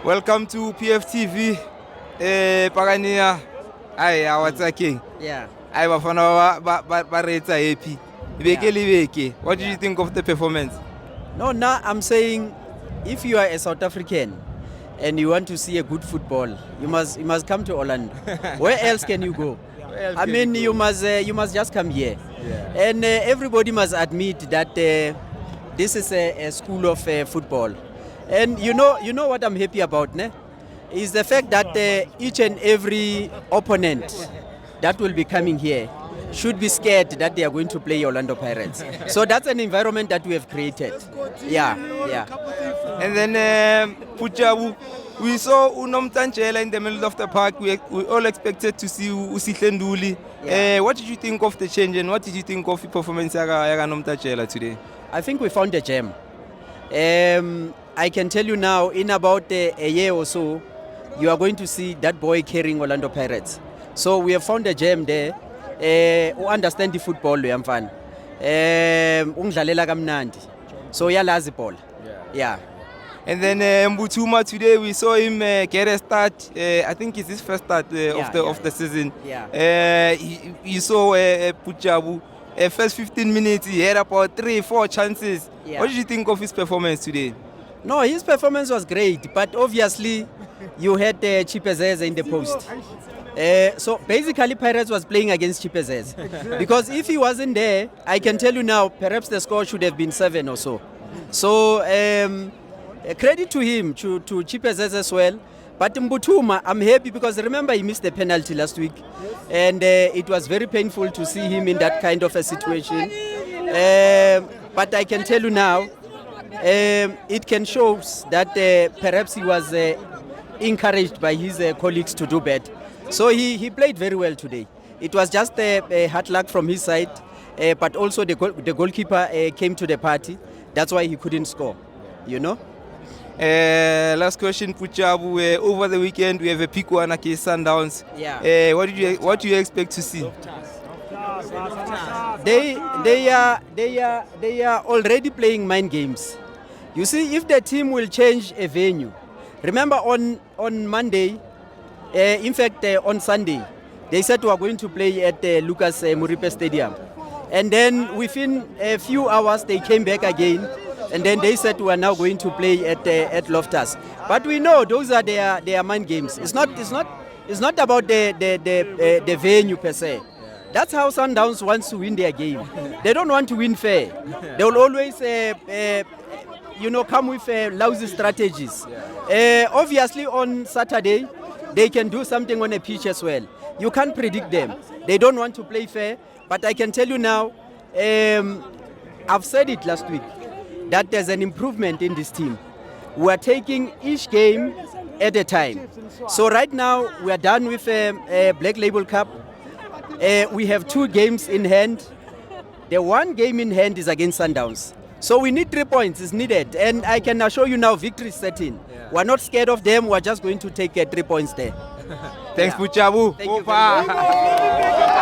Welcome to PFTV. Pagania. What's king? Yeah. I bafana ba retsa happy. What did you think of the performance? No, now I'm saying if you are a South African and you want to see a good football, you must come to Orlando. Where else can you go? I mean, you must just come here. Yeah. And everybody must admit that this is a school of football. And you know what I'm happy about, ne? Is the fact that each and every opponent that will be coming here should be scared that they are going to play Orlando Pirates. So that's an environment that we have created. Yeah. And then Pujabu, we saw Unom Tanchela in the middle of the park. We all expected to see Usihle Nduli. Yeah. What did you think of the change and what did you think of the performance of Unom Tanchela today? I think we found a gem. I can tell you now, in about a year or so, you are going to see that boy carrying Orlando Pirates. So we have found a gem there. Who understand the football, uyamfana. Ungidlalela kamnandi. So uyalazi ball. Yeah. And then Mbutuma today we saw him get a start. I think it's his first start of the season. Yeah. You saw Pujabu. First 15 minutes he had about 3-4 chances. Yeah. What did you think of his performance today? No, his performance was great, but obviously you had Chipezeze in the post. So basically Pirates was playing against Chipezeze. Because if he wasn't there, I can tell you now, perhaps the score should have been 7 or so. So credit to him, to Chipezeze as well. But Mbutuma, I'm happy because remember he missed the penalty last week. And it was very painful to see him in that kind of a situation. But I can tell you now, it can show that perhaps he was encouraged by his colleagues to do better. So he played very well today. It was just a hard luck from his side, but also the goalkeeper came to the party. That's why he couldn't score, you know. Last question, Pujabu. Over the weekend we have a Piqua against Sundowns. Yeah. What do you expect to see? They are already playing mind games. You see, if the team will change a venue, remember on Monday, in fact on Sunday, they said we are going to play at Lucas Muripe Stadium, and then within a few hours they came back again, and then they said we are now going to play at Loftus. But we know those are their mind games. It's not about the venue per se. That's how Sundowns wants to win their game. They don't want to win fair. They will always, come with lousy strategies. Obviously, on Saturday, they can do something on a pitch as well. You can't predict them. They don't want to play fair. But I can tell you now, I've said it last week, that there's an improvement in this team. We are taking each game at a time. So right now, we are done with a Black Label Cup. We have 2 games in hand. The 1 game in hand is against Sundowns. So we need 3 points, it's needed. And I can assure you now, victory is setting. We're not scared of them, we're just going to take 3 points there. Thanks, Pujabu. Thank you very much.